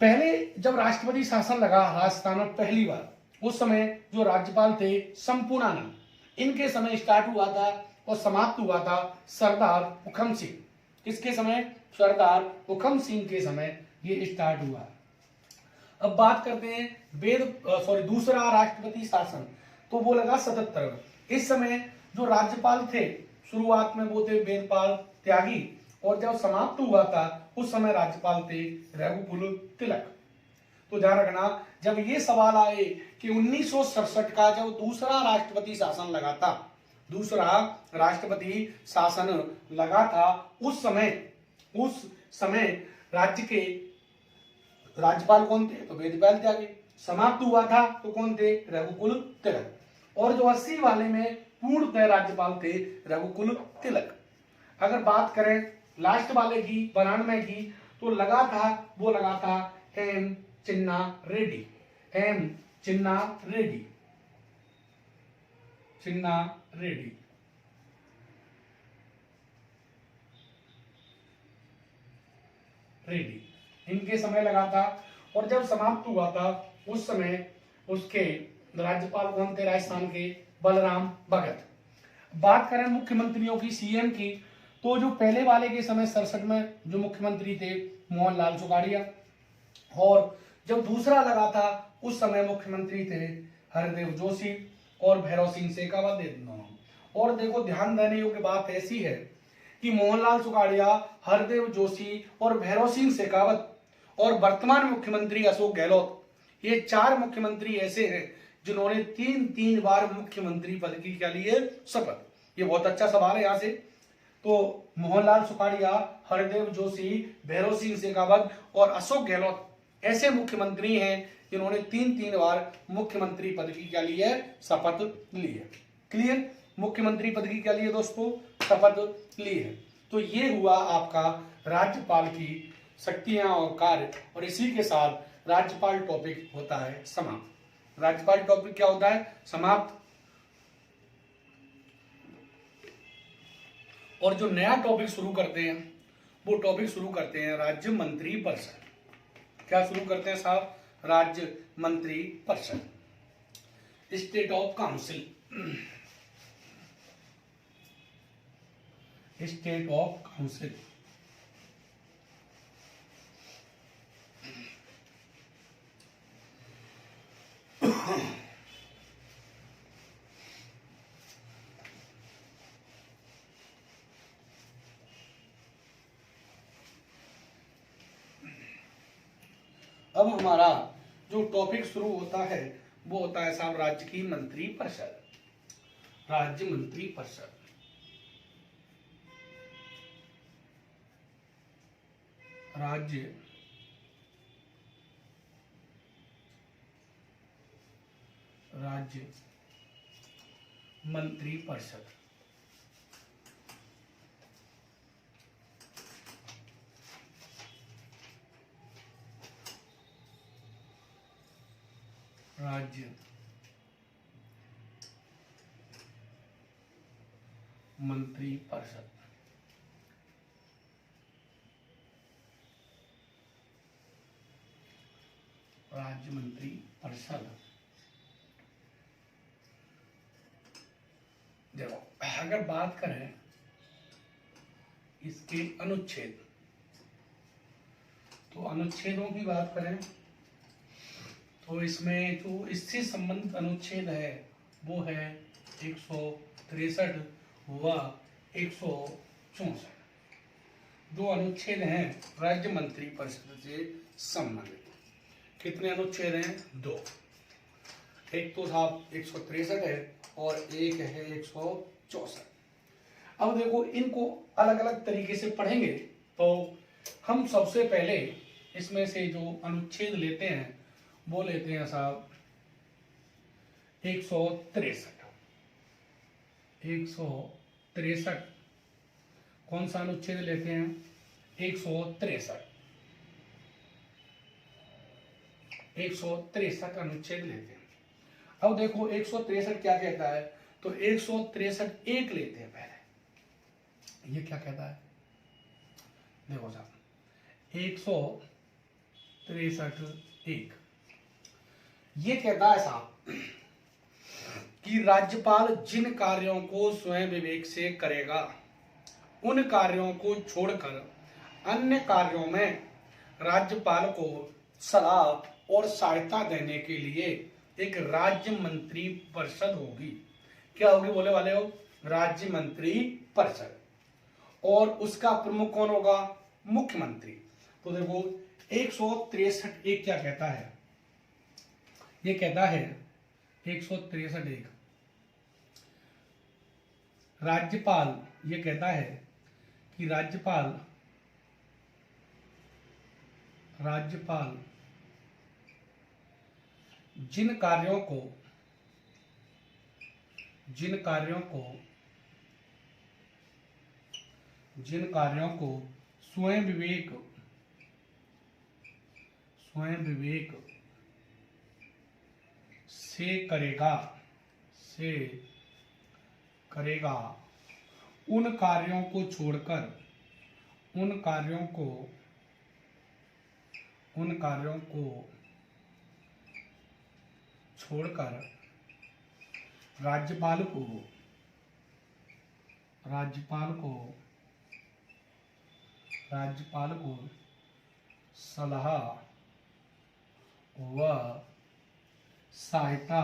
पहले जब राष्ट्रपति शासन लगा राजस्थान में पहली बार, उस समय जो राज्यपाल थे संपूर्णानंद, इनके समय स्टार्ट हुआ था और समाप्त हुआ था सरदार हुकम सिंह। किसके समय? सरदार हुकम सिंह के समय ये स्टार्ट हुआ। अब बात करते हैं दूसरा राष्ट्रपति शासन, तो वो लगा 77। इस समय जो राज्यपाल थे शुरुआत में वो थे वेदपाल त्यागी, और जब समाप्त हुआ था उस समय राज्यपाल थे रघुकुल तिलक। तो ध्यान रखना जब ये सवाल आए कि 1967 का जब दूसरा राष्ट्रपति शासन लगा था, दूसरा राष्ट्रपति शासन लगा था, उस समय राज्य के राज्यपाल कौन थे? तो वेदपाल त्यागी। समाप्त हुआ था तो कौन थे? रघुकुल तिलक। और जो 80 वाले में पूर्णतः राज्यपाल थे रघुकुल तिलक। अगर बात करें लास्ट वाले की 92 की, तो लगा था एम चिन्ना रेड्डी, एम चिन्ना रेड्डी, चिन्ना रेड्डी। रेड्डी इनके समय लगा था। और जब समाप्त हुआ था उस समय उसके राज्यपाल कौन थे राजस्थान के? बलराम भगत। बात करें मुख्यमंत्रियों की, सीएम की, तो जो पहले वाले के समय 67 में जो मुख्यमंत्री थे मोहनलाल सुखाड़िया, और जब दूसरा लगा था उस समय मुख्यमंत्री थे हरिदेव जोशी और भैरव सिंह शेखावत दोनों। और देखो ध्यान देने योग्य बात ऐसी है कि मोहनलाल सुखाड़िया, हरदेव जोशी और भैरव सिंह शेखावत और वर्तमान मुख्यमंत्री अशोक गहलोत, ये 4 मुख्यमंत्री ऐसे हैं जिन्होंने 3 बार मुख्यमंत्री पद की क्या ली है? शपथ। ये बहुत अच्छा सवाल है यहाँ से। तो मोहनलाल सुखाड़िया, हरदेव जोशी, भैरव सिंह शेखावत और अशोक गहलोत ऐसे मुख्यमंत्री हैं जिन्होंने 3 बार मुख्यमंत्री पद की क्या ली है? शपथ ली है। क्लियर? मुख्यमंत्री पद की क्या ली है दोस्तों? शपथ ली है। तो ये हुआ आपका राज्यपाल की शक्तियां और कार्य, और इसी के साथ राज्यपाल टॉपिक होता है समाप्त। राज्यपाल टॉपिक क्या होता है? समाप्त। और जो नया टॉपिक शुरू करते हैं वो टॉपिक शुरू करते हैं राज्य मंत्री परिषद। क्या शुरू करते हैं साहब? राज्य मंत्री परिषद, state of council, state of council. अब हमारा जो टॉपिक शुरू होता है वो होता है साहब राज्य की मंत्री परिषद, राज्य मंत्री परिषद। राज्य राज्य मंत्री परिषद। राज्य मंत्री परिषद। राज्य मंत्री परिषद। देखो, अगर बात करें इसके अनुच्छेद, तो अनुच्छेदों की बात करें तो इसमें जो इससे संबंधित अनुच्छेद है वो है 163 व 164। दो अनुच्छेद हैं राज्य मंत्री परिषद से संबंधित। कितने अनुच्छेद हैं? दो। एक तो साहब 163 है और एक है 164। अब देखो, इनको अलग अलग तरीके से पढ़ेंगे तो हम सबसे पहले इसमें से जो अनुच्छेद लेते हैं वो लेते हैं साहब 163। 163 कौन सा अनुच्छेद लेते हैं? 163। 163 अनुच्छेद लेते हैं। अब देखो 163 क्या कहता है, तो 163 एक लेते हैं पहले। ये क्या कहता है? देखो साहब 163 एक ये कहता है साहब कि राज्यपाल जिन कार्यों को स्वयं विवेक से करेगा उन कार्यों को छोड़कर अन्य कार्यों में राज्यपाल को सलाह और सहायता देने के लिए एक राज्य मंत्री परिषद होगी। क्या होगी बोले वाले हो? राज्य मंत्री परिषद। और उसका प्रमुख कौन होगा? मुख्यमंत्री। तो देखो 163 एक क्या कहता है? ये कहता है 163 एक राज्यपाल, ये कहता है कि राज्यपाल जिन कार्यों को स्वयं विवेक से करेगा उन कार्यों को छोड़कर राज्यपाल को सलाह व सहायता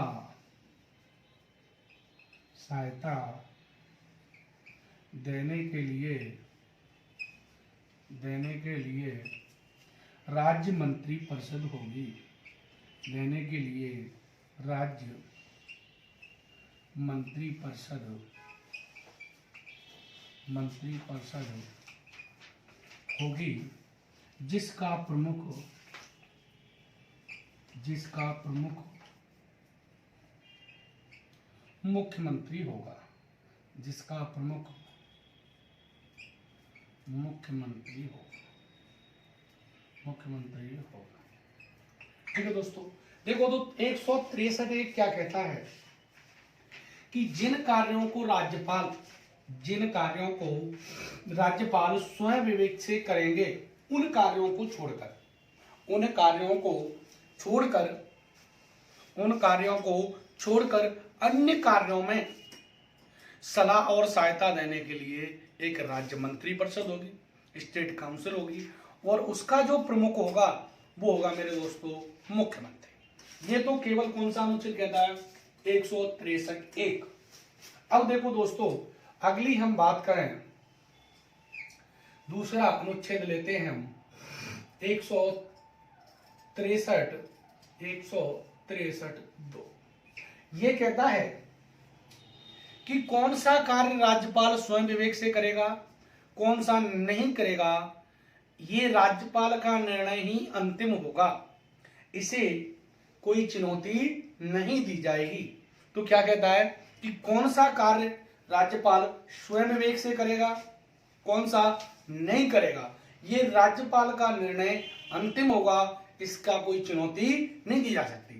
देने के लिए राज्य मंत्री परिषद होगी। देने के लिए राज्य मंत्री परिषद होगी, जिसका प्रमुख मुख्यमंत्री होगा। जिसका प्रमुख मुख्यमंत्री होगा। ठीक है दोस्तों, देखो तो 163 एक क्या कहता है कि जिन कार्यों को राज्यपाल जिन कार्यों को राज्यपाल स्वयं विवेक से करेंगे उन कार्यों को छोड़कर उन कार्यों को छोड़कर उन कार्यों को छोड़कर अन्य कार्यों में सलाह और सहायता देने के लिए एक राज्य मंत्री परिषद होगी, स्टेट काउंसिल होगी, और उसका जो प्रमुख होगा वो होगा मेरे दोस्तों मुख्यमंत्री। ये तो केवल कौन सा अनुच्छेद कहता है? 163(1). अब देखो दोस्तों, अगली हम बात करें, दूसरा अनुच्छेद लेते हैं हम 163(2). ये कहता है कि कौन सा कार्य राज्यपाल स्वयं विवेक से करेगा, कौन सा नहीं करेगा, ये राज्यपाल का निर्णय ही अंतिम होगा, इसे कोई चुनौती नहीं दी जाएगी। तो क्या कहता है कि कौन सा कार्य राज्यपाल स्वयं विवेक से करेगा, कौन सा नहीं करेगा, ये राज्यपाल का निर्णय अंतिम होगा, इसका कोई चुनौती नहीं दी जा सकती।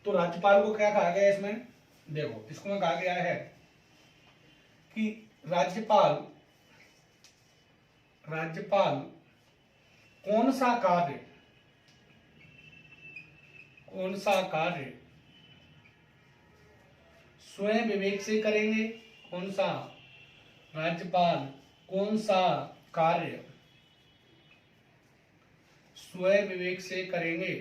तो राज्यपाल को क्या कहा गया है इसमें? देखो, इसको कहा गया है कि राज्यपाल कौन सा कार्य स्वयं विवेक से करेंगे, राज्यपाल कौन सा कार्य स्वयं विवेक से करेंगे,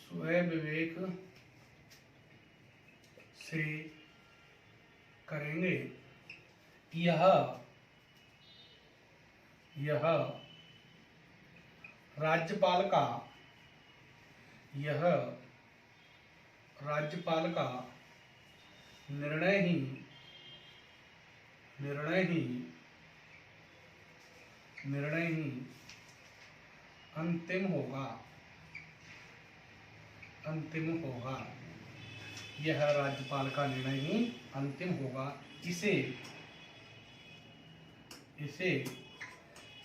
स्वयं विवेक से करेंगे, यह राज्यपाल का निर्णय ही अंतिम होगा। यह राज्यपाल का निर्णय ही अंतिम होगा। इसे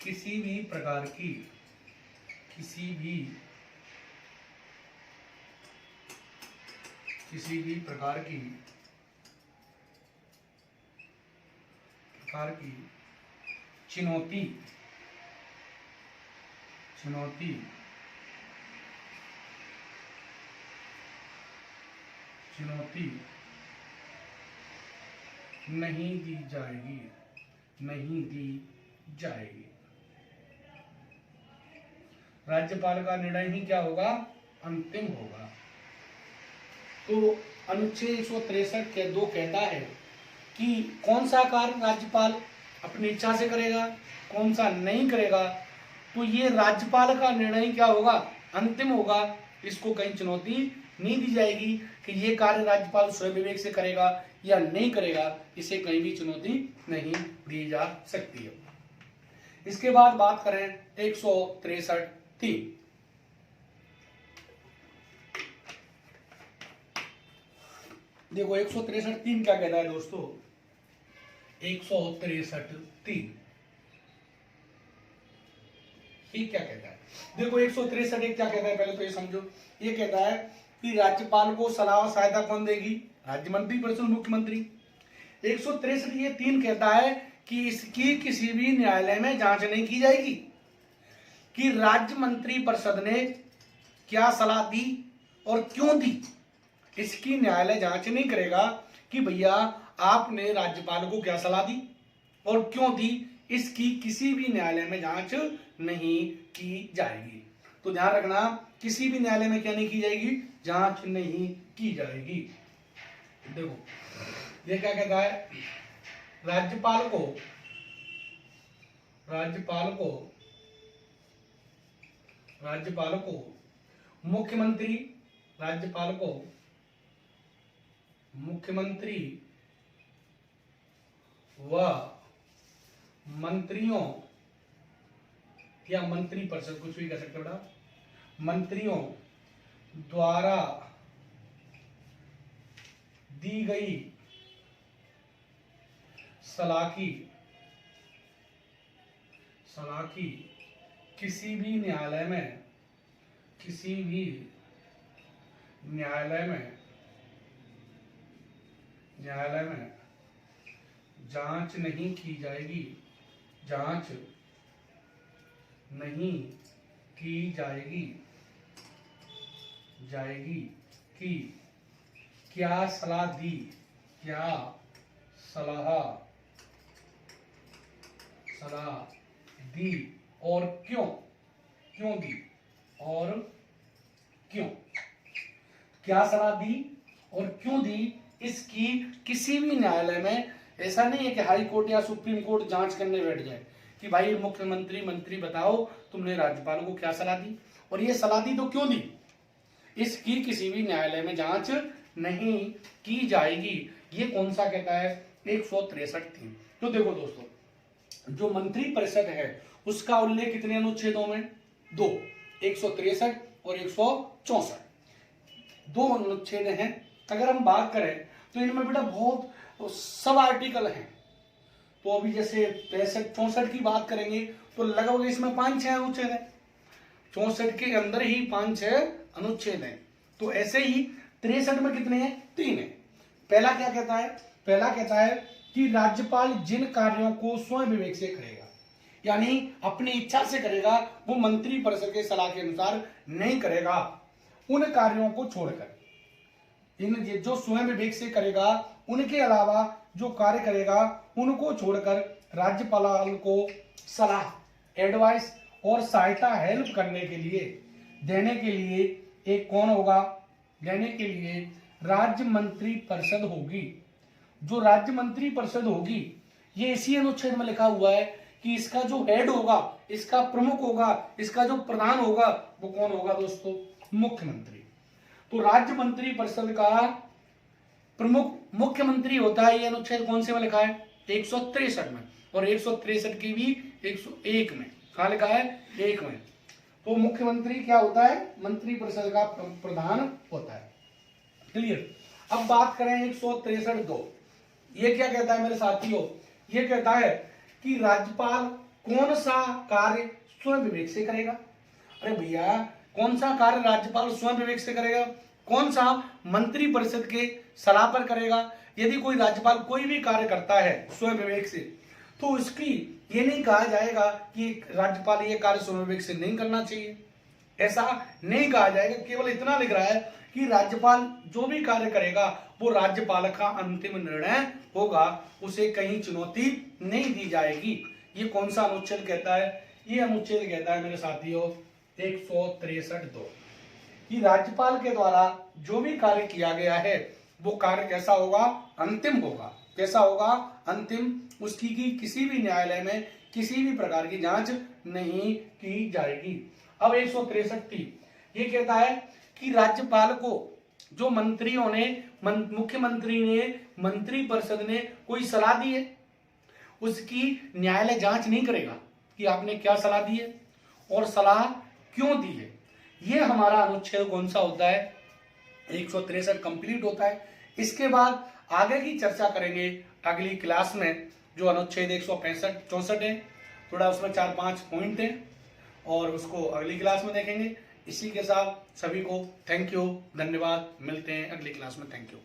किसी भी प्रकार की चुनौती नहीं दी जाएगी। राज्यपाल का निर्णय ही क्या होगा? अंतिम होगा। तो अनुच्छेद 163 के 2 कहता है कि कौन सा कार्य राज्यपाल अपनी इच्छा से करेगा, कौन सा नहीं करेगा। तो ये राज्यपाल का निर्णय क्या होगा? अंतिम होगा, इसको कहीं चुनौती नहीं दी जाएगी कि ये कार्य राज्यपाल स्वयं विवेक से करेगा या नहीं करेगा, इसे कहीं भी चुनौती नहीं दी जा सकती है। इसके बाद बात करें 163(3). देखो 163(3) क्या कहता है दोस्तों? 163(3) ये क्या कहता है? देखो 163(1) क्या कहता है, पहले तो ये समझो। ये कहता है कि राज्यपाल को सलाह और सहायता कौन देगी? राज्य मंत्री परिषद, मुख्यमंत्री। 163(3) कहता है कि इसकी किसी भी न्यायालय में जांच नहीं की जाएगी कि राज्य मंत्री परिषद ने क्या सलाह दी और क्यों दी। इसकी न्यायालय जांच नहीं करेगा कि भैया आपने राज्यपाल को क्या सलाह दी और क्यों दी, इसकी किसी भी न्यायालय में जांच नहीं की जाएगी। तो ध्यान रखना, किसी भी न्यायालय में क्या नहीं की जाएगी? जांच नहीं की जाएगी। देखो ये क्या कहता है? राज्यपाल को मुख्यमंत्री व मंत्रियों या मंत्री परिषद, कुछ भी कह सकते हो बेटा, मंत्रियों द्वारा दी गई सलाह की किसी भी न्यायालय में न्यायालय में जांच नहीं की जाएगी, जांच नहीं की जाएगी कि क्या सलाह दी, क्या सलाह दी और क्यों दी और क्यों, क्या सलाह दी और क्यों दी, इसकी किसी भी न्यायालय में ऐसा नहीं है कि हाई कोर्ट या सुप्रीम कोर्ट जांच करने बैठ जाए कि भाई मुख्यमंत्री मंत्री बताओ तुमने राज्यपाल को क्या सलाह दी और ये सलाह दी तो क्यों दी, इसकी किसी भी न्यायालय में जांच नहीं की जाएगी। ये कौन सा कहता है 163। तो देखो दोस्तों, जो मंत्री परिषद है उसका उल्लेख कितने अनुच्छेदों में, 2, 163 और 164, 2 अनुच्छेद हैं। अगर हम बात करें तो इनमें बेटा बहुत सब आर्टिकल हैं। तो अभी जैसे 63-64 की बात करेंगे तो लगभग इसमें 5-6 अनुच्छेद हैं, 64 के अंदर ही 5-6 अनुच्छेद हैं। तो ऐसे ही 63 में कितने हैं, 3 हैं। पहला क्या कहता है, पहला कहता है कि राज्यपाल जिन कार्यों को स्वयं विवेक से करेगा, यानी अपनी इच्छा से करेगा, वो मंत्री परिषद के सलाह के अनुसार नहीं करेगा, उन कार्यों को छोड़कर, इन जो स्वयं विवेक से करेगा उनके अलावा जो कार्य करेगा उनको छोड़कर राज्यपाल को सलाह, एडवाइस और सहायता हेल्प करने के लिए, देने के लिए एक कौन होगा, देने के लिए राज्य मंत्री परिषद होगी। जो राज्य मंत्री परिषद होगी ये इसी अनुच्छेद में लिखा हुआ है कि इसका जो हेड होगा, इसका प्रमुख होगा, इसका जो प्रधान होगा वो कौन होगा दोस्तों, मुख्यमंत्री। तो राज्य मंत्री परिषद का प्रमुख मुख्यमंत्री होता है। ये अनुच्छेद कौन से में लिखा है, 163 में, और 163 की भी 101 में, कहा लिखा है 1 में। तो मुख्यमंत्री क्या होता है, मंत्री परिषद का प्रधान होता है। क्लियर। अब बात करें 163(2), ये क्या कहता है मेरे साथियों, ये कहता है कि राज्यपाल कौन सा कार्य स्वयं विवेक से करेगा। अरे भैया, कौन सा कार्य राज्यपाल स्वयं विवेक से करेगा, कौन सा मंत्री परिषद के सलाह पर करेगा। यदि कोई राज्यपाल कोई भी कार्य करता है स्वयं विवेक से, तो उसकी ये नहीं कहा जाएगा कि राज्यपाल ये कार्य स्वयं विवेक से नहीं करना चाहिए, ऐसा नहीं कहा जाएगा। केवल इतना लिख रहा है कि राज्यपाल जो भी कार्य करेगा वो राज्यपाल का अंतिम निर्णय होगा, उसे कहीं चुनौती नहीं दी जाएगी। ये कौन सा अनुच्छेद कहता है, ये अनुच्छेद कहता है मेरे साथियों 163(2) कि राज्यपाल के द्वारा जो भी कार्य किया गया है वो कार्य कैसा होगा, अंतिम होगा। कैसा होगा, अंतिम। उसकी की किसी भी न्यायालय में किसी भी प्रकार की जांच नहीं की जाएगी। अब 163 ये कहता है कि राज्यपाल को जो मंत्रियों ने, मुख्यमंत्री ने, मंत्री परिषद ने कोई सलाह दी है, उसकी न्यायालय जांच नहीं करेगा कि आपने क्या सलाह दी है और सलाह क्यों दी है। ये हमारा अनुच्छेद कौन सा होता है, 163 कंप्लीट होता है। इसके बाद आगे की चर्चा करेंगे अगली क्लास में। जो अनुच्छेद 165-64 है, थोड़ा उसमें 4-5 पॉइंट हैं और उसको अगली क्लास में देखेंगे। इसी के साथ सभी को थैंक यू, धन्यवाद। मिलते हैं अगली क्लास में। Thank you.